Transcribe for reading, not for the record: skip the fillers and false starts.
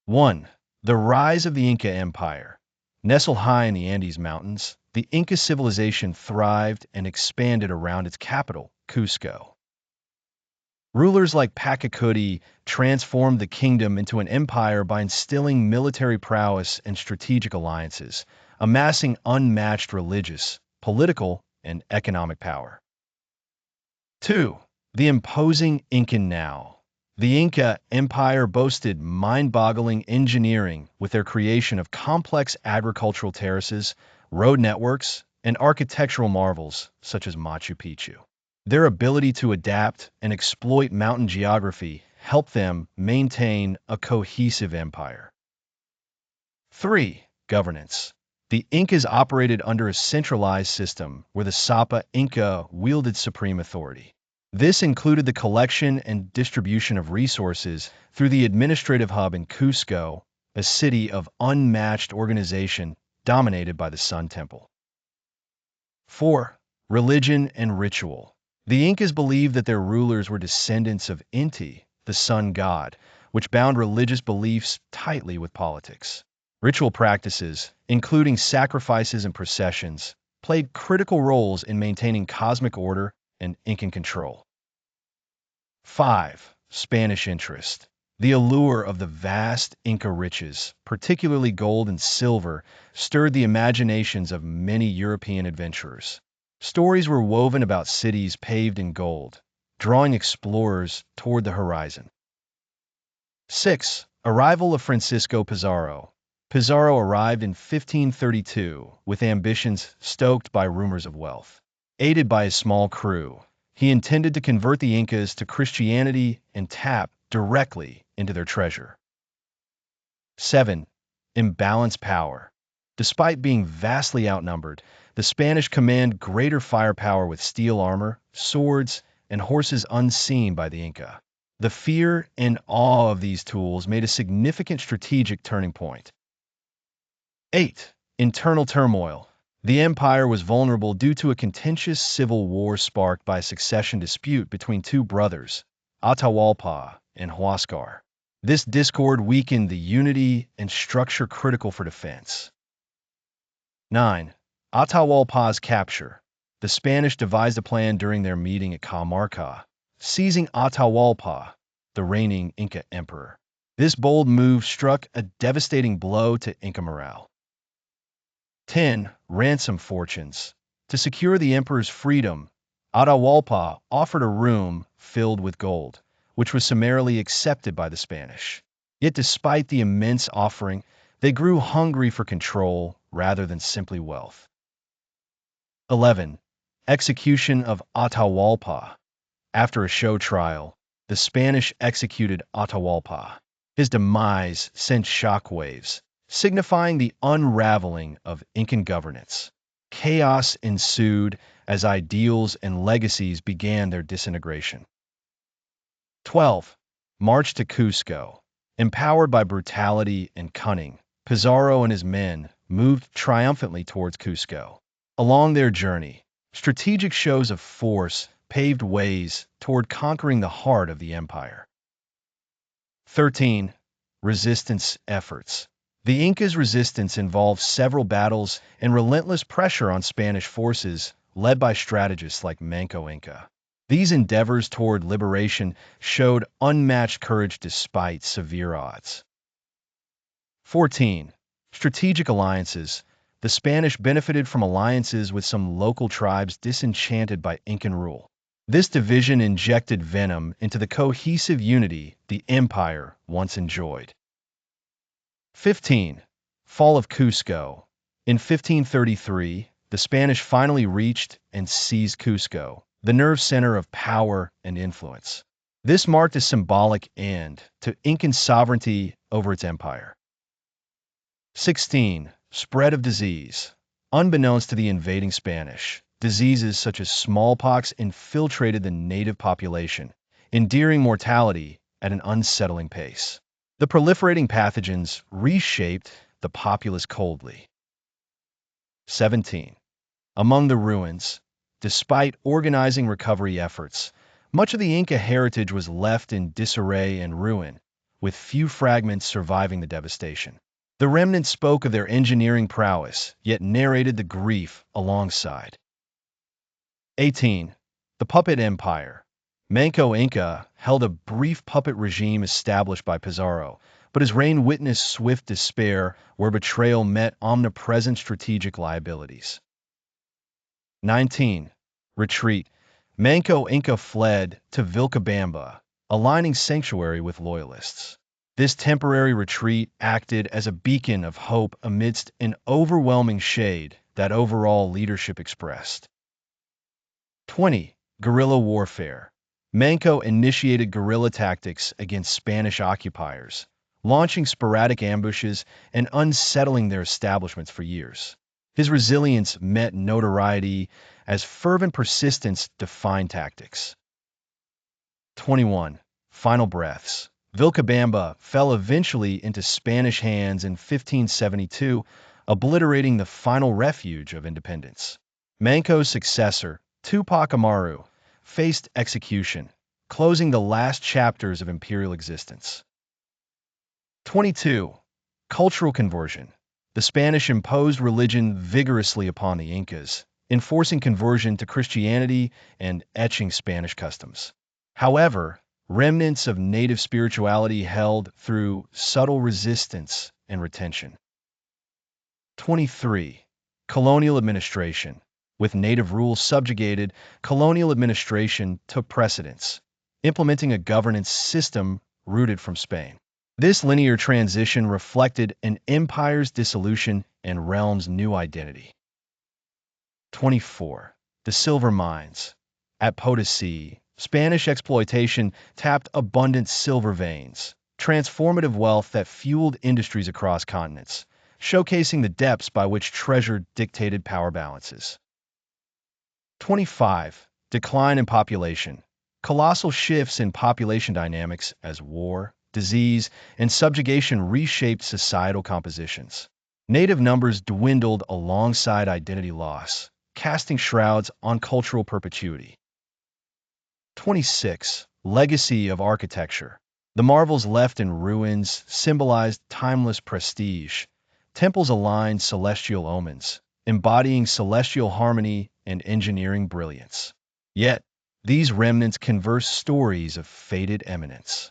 1. The rise of the Inca Empire. Nestled high in the Andes Mountains, the Inca civilization thrived and expanded around its capital, Cusco. Rulers like Pachacuti transformed the kingdom into an empire by instilling military prowess and strategic alliances, amassing unmatched religious, political, and economic power. 2. The imposing Incan now. The Inca Empire boasted mind-boggling engineering with their creation of complex agricultural terraces, road networks, and architectural marvels such as Machu Picchu. Their ability to adapt and exploit mountain geography helped them maintain a cohesive empire. 3. Governance. The Incas operated under a centralized system where the Sapa Inca wielded supreme authority. This included the collection and distribution of resources through the administrative hub in Cusco, a city of unmatched organization dominated by the Sun Temple. 4. Religion and ritual. The Incas believed that their rulers were descendants of Inti, the sun god, which bound religious beliefs tightly with politics. Ritual practices, including sacrifices and processions, played critical roles in maintaining cosmic order and Incan control. 5. Spanish interest. The allure of the vast Inca riches, particularly gold and silver, stirred the imaginations of many European adventurers. Stories were woven about cities paved in gold, drawing explorers toward the horizon. 6. Arrival of Francisco Pizarro. Pizarro arrived in 1532 with ambitions stoked by rumors of wealth. Aided by his small crew, he intended to convert the Incas to Christianity and tap directly into their treasure. 7. Imbalanced power. Despite being vastly outnumbered, the Spanish command greater firepower with steel armor, swords, and horses unseen by the Inca. The fear and awe of these tools made a significant strategic turning point. 8. Internal turmoil. The empire was vulnerable due to a contentious civil war sparked by a succession dispute between two brothers, Atahualpa and Huascar. This discord weakened the unity and structure critical for defense. 9. Atahualpa's capture. The Spanish devised a plan during their meeting at Cajamarca, seizing Atahualpa, the reigning Inca emperor. This bold move struck a devastating blow to Inca morale. 10. Ransom fortunes. To secure the emperor's freedom, Atahualpa offered a room filled with gold, which was summarily accepted by the Spanish. Yet despite the immense offering, they grew hungry for control rather than simply wealth. 11. Execution of Atahualpa. After a show trial, the Spanish executed Atahualpa. His demise sent shockwaves, signifying the unraveling of Incan governance. Chaos ensued as ideals and legacies began their disintegration. 12. March to Cusco. Empowered by brutality and cunning, Pizarro and his men moved triumphantly towards Cusco. Along their journey, strategic shows of force paved ways toward conquering the heart of the empire. 13. Resistance efforts. The Incas' resistance involved several battles and relentless pressure on Spanish forces, led by strategists like Manco Inca. These endeavors toward liberation showed unmatched courage despite severe odds. 14. Strategic alliances. The Spanish benefited from alliances with some local tribes disenchanted by Incan rule. This division injected venom into the cohesive unity the empire once enjoyed. 15. Fall of Cusco. In 1533, the Spanish finally reached and seized Cusco, the nerve center of power and influence. This marked a symbolic end to Incan sovereignty over its empire. 16. Spread of disease. Unbeknownst to the invading Spanish, diseases such as smallpox infiltrated the native population, endearing mortality at an unsettling pace. The proliferating pathogens reshaped the populace coldly. 17. Among the ruins, despite organizing recovery efforts, much of the Inca heritage was left in disarray and ruin, with few fragments surviving the devastation. The remnants spoke of their engineering prowess, yet narrated the grief alongside. 18. The Puppet Empire. Manco Inca held a brief puppet regime established by Pizarro, but his reign witnessed swift despair where betrayal met omnipresent strategic liabilities. 19. Retreat. Manco Inca fled to Vilcabamba, aligning sanctuary with loyalists. This temporary retreat acted as a beacon of hope amidst an overwhelming shade that overall leadership expressed. 20. Guerrilla warfare. Manco initiated guerrilla tactics against Spanish occupiers, launching sporadic ambushes and unsettling their establishments for years. His resilience met notoriety as fervent persistence defined tactics. 21. Final breaths. Vilcabamba fell eventually into Spanish hands in 1572, obliterating the final refuge of independence. Manco's successor, Tupac Amaru, faced execution, closing the last chapters of imperial existence. 22. Cultural conversion. The Spanish imposed religion vigorously upon the Incas, enforcing conversion to Christianity and etching Spanish customs. However, remnants of native spirituality held through subtle resistance and retention. 23. Colonial administration. With native rule subjugated, colonial administration took precedence, implementing a governance system rooted from Spain. This linear transition reflected an empire's dissolution and realm's new identity. 24. The silver mines. At Potosi, Spanish exploitation tapped abundant silver veins, transformative wealth that fueled industries across continents, showcasing the depths by which treasure dictated power balances. 25. Decline in population. Colossal shifts in population dynamics as war, disease, and subjugation reshaped societal compositions. Native numbers dwindled alongside identity loss, casting shrouds on cultural perpetuity. 26. Legacy of architecture. The marvels left in ruins symbolized timeless prestige. Temples aligned celestial omens, embodying celestial harmony and engineering brilliance. Yet, these remnants converse stories of faded eminence.